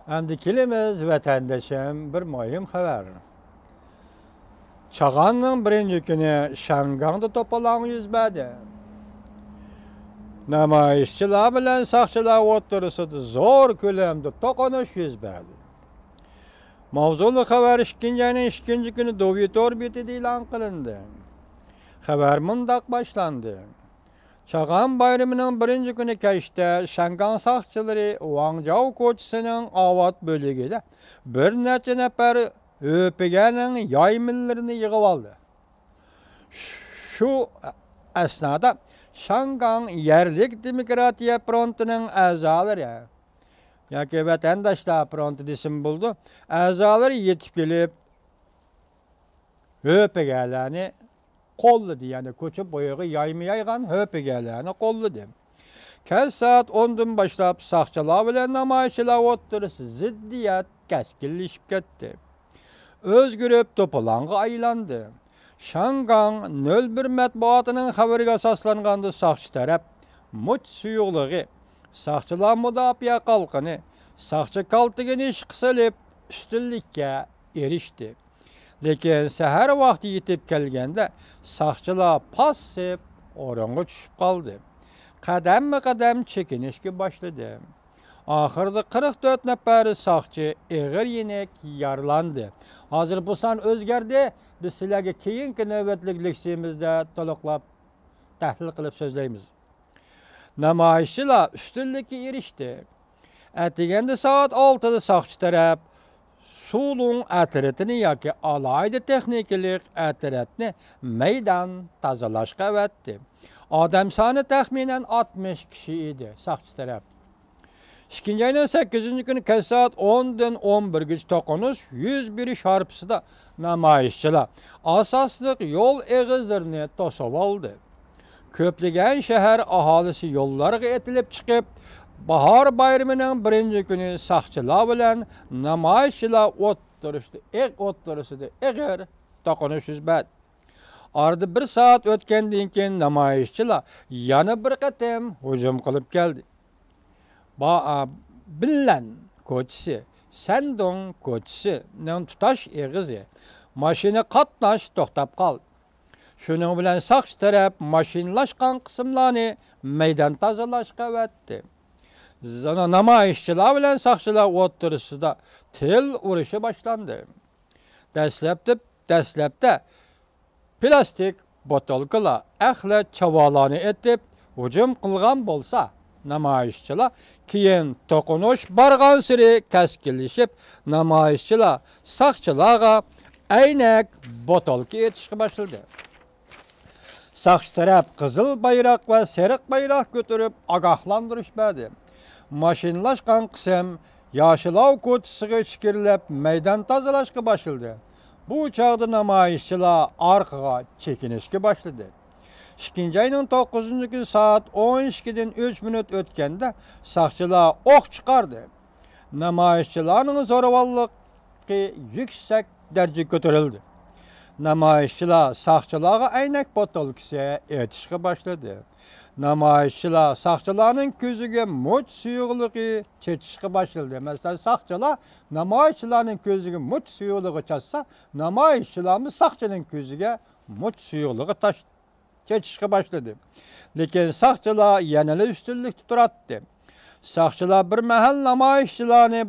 Endi kelimiz vatandaşım bir mühim haber. Çağanның birinci günü Şanganda topalan yüz berdi. Namayişçiler bilen saqçılar o'ttirishida zor ko'lamda to'qinish yuz berdi. Mavzuli xabar ikkinchi kuni Dovitor betida e'lon qilindi. Xabar mundaq boshlandi. Çağan bayramining birinchi kuni kechda Shangan saqchilari Wangzhou ko'chasining Avat bo'ligida bir necha nafar o'piganing yaymillarini yig'ib oldi. Shu asnoda Shangan Yerlik Demokratiya Frontining a'zolari yoki Vatandaşlar Fronti desim bo'ldi. A'zolari yetib kelib o'pigalarni qo'lladi, ya'ni ko'cha bo'yog'i yaymi yaygan o'pigalarni qo'lladi. Kech soat 10dan boshlab saqchilar bilan namoyishchilar o'tirisi ziddiyat keskinlashib ketdi. O'zgarib to'polonga aylandi. Shangan 01 matbuotining xabariga asoslanganda saqchi taraf much suyuqligi, saqchilar mudofaa qalqini, saqchi kaltigini ish qisilib ustunlikka erishdi. Lekin sahar vaqti yetib kelganda saqchilar passiv o'ringa tushib qoldi. Qadam-qadam chekinishga boshladi. Oxirida 44 nafar saqchi ig'ir yenik yaralandi. Hozir bu son o'zgardi. Biz sizlarga keyingi navbatlik leksiyamizda to'liqlab tahlil qilib so'zlaymiz. Namoyishchilar ustunlikka erishdi. Atiganda soat 6da saqchi taraf suvning atritini yoki alayda texnikalik atritni maydon tozalashga avatdi. Odam soni taxminan 60 kishi edi saqchi taraf. İkinci ayının 8. günü kech soat 10dan 11gacha to'qinish 101 sharpisida namoyishchilar asosliq yo'l egizlarini to'sib oldi. Ko'plagan shahar aholisi yo'llarga etilib chiqib, bahor bayramining birinchi kuni saqchilar bilan namoyishchilar o'ttirishdi eg'ir to'qinish yuz berdi. Orada 1 soat o'tgandan keyin namoyishchilar yana bir qatam hujum qilib keldi. Bilan ko'chasi, Sandong ko'chasining tutash eg'izi mashina qatnash to'xtab qoldi. Shuning bilan saqchi taraf mashinalashgan qismlarni maydon tozalashga avatdi. Namoyishchilar bilan saqchilar o'tirishida til urushi boshlandi. Dastlabda plastik botolkalar axlat chavolani etib hujum qilgan bo'lsa, namoyishchilar keyin to'qinish borgan siri keskinlashib, namoyishchilar saqchilarga aynak botolka etishga boshladi. Saqchi taraf qizil bayroq va sariq bayroq ko'tarib ogohlantirish berdi. Mashinalashgan qism Yoshilov ko'chasiga ichkirilib maydon tozalashga boshladi. Bu chog'da namoyishchilar orqaga chekinishga boshladi. İkinci ayının 9. günü saat 12'den 3 minut ötkende saqchilar o'q chiqardi. Namoyishchilarning zo'ravonligi yüksek darajga ko'tarildi. Namoyishchilar saqchilarga aynak botolkasi etishga boshladi. Namoyishchilar saqchilarning ko'ziga much suyuqligi chechishga boshladi. Masalan, saqchilar namoyishchilarning ko'ziga much suyuqligi chassa, namoyishchilarimiz saqchining ko'ziga much suyuqligi çetişke başladı. Lekin saqchilar yanada üstünlük tuturatdı. Saqchilar bir mahal namoyishchilarni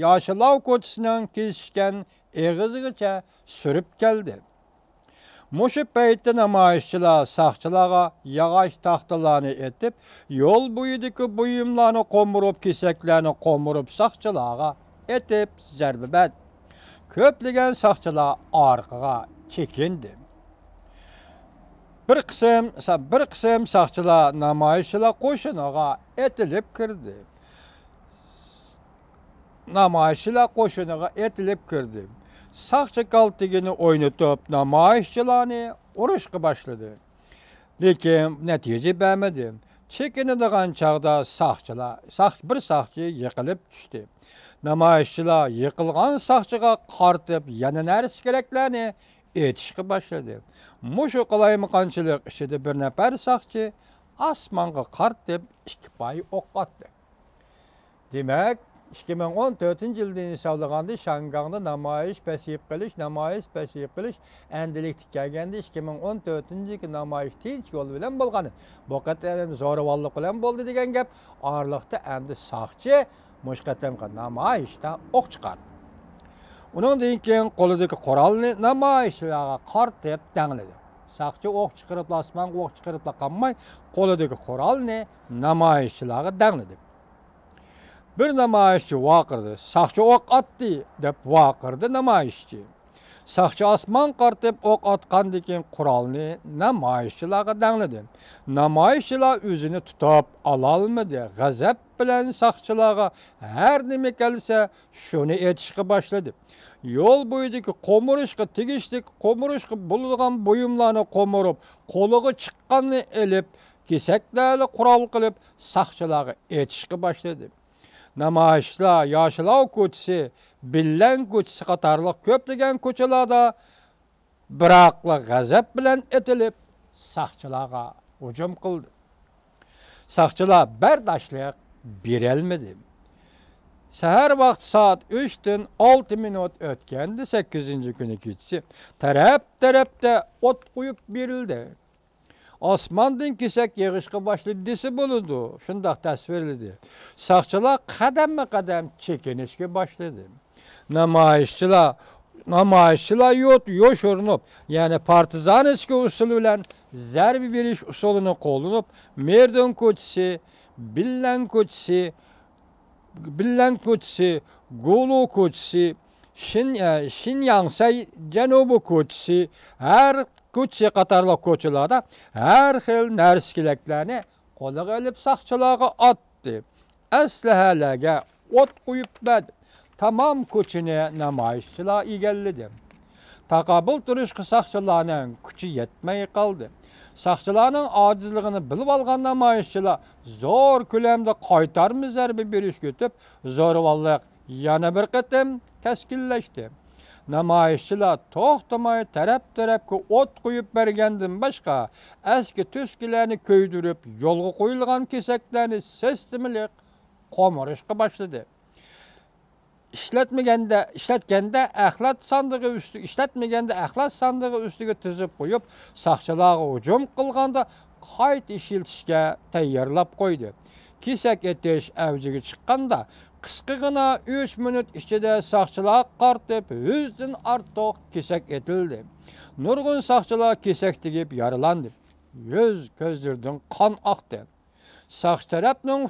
Yoshilov ko'chasining kesishgan eg'izigacha surib keldi. Mushu paytda namoyishchilar saqchilarga yog'och taxtalarni etib, yo'l bo'yidagi buyumlarni qo'mirib, kesaklarni qo'mirib saqchilarga etib zarba berdi. Ko'plagan saqchilar orqaga chekindi. Bir qism saqchilar namoyishchilar qo'shiniga etilib kirdi. Saqchi kaltigini o'ynatib, namoyishchilarni urushga boshladi. Lekin natija bermadi. Chekinadigan chog'da bir saqchi yiqilib tushdi. Namoyishchilar yiqilgan saqchiga qartib, yana narsa keraklarni etishga boshladi. Mushu qalaymiqanchilik ishida bir nafar saqchi osmonga qartib 2 poy o'q otdi. Demak, 2014 yılda hesablanğanda Şangang'da namayış pesiyip qilish endiliktik kelgende 2014 yılki namayış tinch yol bilen bolğany. Bu qatam zo'ravonlik bilen boldy degan gap arlıqda endi saqchi mushqatamqa namayışda oq chiqardi. Undan keyin qo'lidagi qurolni namoyishchilarga qartib dangladi. Saqchi oq chiqarib lasman, oq chiqarib qolmay, qo'lidagi qurolni namoyishchilarga dangladi. Bir namoyishchi vaqirdi, saqchi oq atdi deb vaqirdi namoyishchi. Saqchi osmon qartib oq atgandan keyin qurolni namoyishchilarga dangladi. Namoyishchilar o'zini tutib ololmadi. G'azab bilan saqchilarga har nima kelsa shuni aytishga boshladi. Yo'l bo'yidagi qo'murishga tegishlik qo'murishga bo'lgan buyumlarni qo'murib, qo'liga chiqqanni elib, kesaklarni qurol qilib saqchilarga aytishga boshladi. Namoyishlar Yoshlar ko'chasi, Billan ko'chasi qatorliq ko'plagan ko'chalarda biroqla g'azab bilan etilib, saqchilarga hujum qildi. Saqchilar bardoshlik berolmadi. Sahar vaqt soat 3dan 6 minut o'tganda 8-kuni kechasi taraf-tarafda o't qo'yib berildi. Osmondan kesak yig'ishga boshladi desa bo'ladi. Shundoq tasvirladi. Saqchilar qadamma-qadam chekinishga boshladi. Namoyishchilar yo'shirinib, ya'ni partizanskiy usul bilan zarba berish usulini qo'llanib, Merdon ko'chasi, Billan ko'chasi, Gulu ko'chasi, Shinyangsay janubi ko'chasi, har ko'cha qatorliq ko'chalarda har xil narsalarni qo'liga olib saqchilarga otdi. Aslahalarga o't qo'yib berdi. Tamam ko'chani namoyishchilar egalladi. Taqobil turishga saqchilarning kuchi yetmay qoldi. Saqchilarning ojizligini bilib olgan namoyishchilar zo'r ko'lamda qaytarma zarba berishga o'tib, zo'ravonlik yana bir qatam tashkillashdi. Namoyishchilar to'xtamay taraf-tarafga o't qo'yib bergandan boshqa eski tuskilarni ko'ydirib, yo'lga qo'yilgan kesaklarni sistemalik qo'murishga boshladi. ishlatganda axlat sandig'i ustiga tizib qo'yib, saqchilarga hujum qilganda qayta ishlatishga tayyorlab qo'ydi. Kesak etish avjiga chiqqanda qisqagina 3 minut ichida saqchilar qartib 100 dan ortiq kesak etildi. Nurg'un saqchilar kesak tegib yaralandi. Yüz ko'zlardan qon oqdi. Saqchi tarafning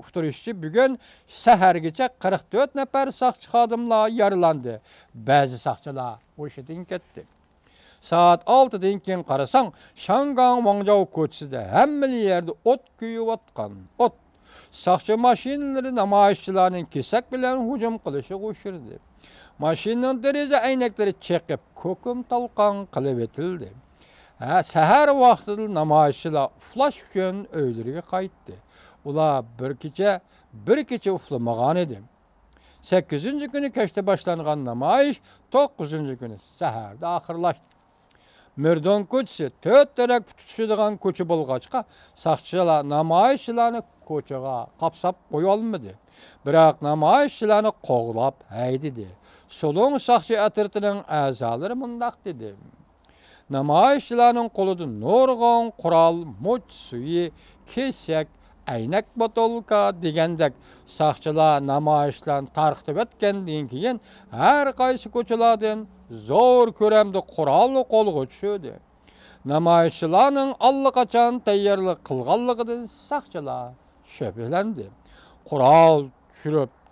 uqtirishicha bugun sahargacha 44 nafar saqchi xodimlar yaralandi. Ba'zi saqchilar o'shadan ketdi. Saat 6dan keyin qarasang, Shangang Wangzhou ko'chasida hamma yerda o't kuyayotgan. Saqchi mashinalari namoyishchilarning kesak bilan hujum qilishga qo'shildi. Mashinaning deraza aynaklari chaqib, ko'kim talqon qilib etildi. Sahar vaqtida namoyishchilar uxlash uchun uylariga qaytdi. Ular bir kecha uxlamagan edi. 8-kuni kechda boshlangan namoyish 9-kuni saharda oxirlashdi. Merdon ko'chasi 4 taraf tutishadigan ko'cha bo'lg'achqa, saqchilar namoyishchilarni ko'chaga qapsab qo'ya olmadi. Biroq namoyishchilarni qo'g'lab haydadi. Solong saqchi atritining a'zolari mundaq dedi: namoyishchilarning qo'lida nurg'on qurol, much suyi, kesak, aynak botolka degandek saqchilar namoyishlarni tarqitib o'tgandan keyin har qaysi ko'chalardan zo'r ko'lamda qurolni qo'lga tushdi. Namoyishchilarning allaqachon tayyorlik qilganligidan saqchilar shubhalandi.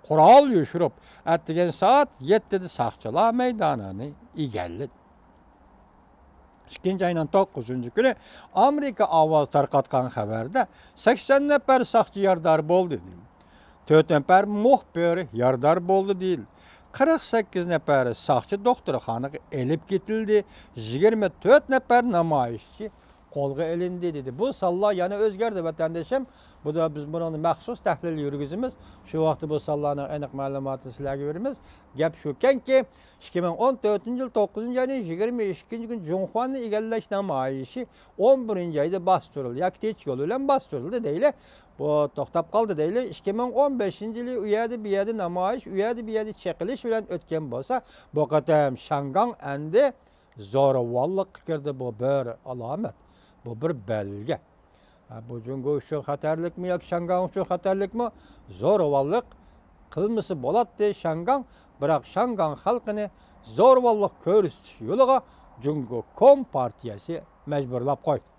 Qurol yushirib, atgan soat 7da saqchilar maydonini egalladi. 2-ayning 9-kuni Amerika ovoz tarqatgan xabarda 80 nafar saqchi yordar bo'ldi. 4 nafar muxbir yordar bo'ldi deyil. 48 nafar saqchi doktorxonaga elib ketildi. 24 nafar namoyishchi kolga elindi dedi. Bu sallar yana özgerdi vatandaşım. Bu da biz bunu məxsus təhlil yürgüzümüz. Şu vaxtı bu sallarının aniq məlumatı sizlərə verimiz. Gap şuken ki 2014 yıl 9. ayının 22. gün Cumhurbaşkanı egalleş namayişi 11. ayda bastırıldı. Yaktiç yoluyla bastırıldı değil. Bu toxtab qaldı değil. 2015 yılı üyədi bir yerde namayış, üyədi bir yerde çekiliş bilen ötken bolsa bu qatam Şangan endi zoravallık kirdi bu bir alamet. Bu bir belge. Bu Cungo şu xatarlık mı yok, Şangan şu xatarlık mı? Zoravallık kılması bolattı Şangan. Bırak Şangan halkını zoravallık körüstü yoluğa Cungo Kom partiyası mecburlap koydu.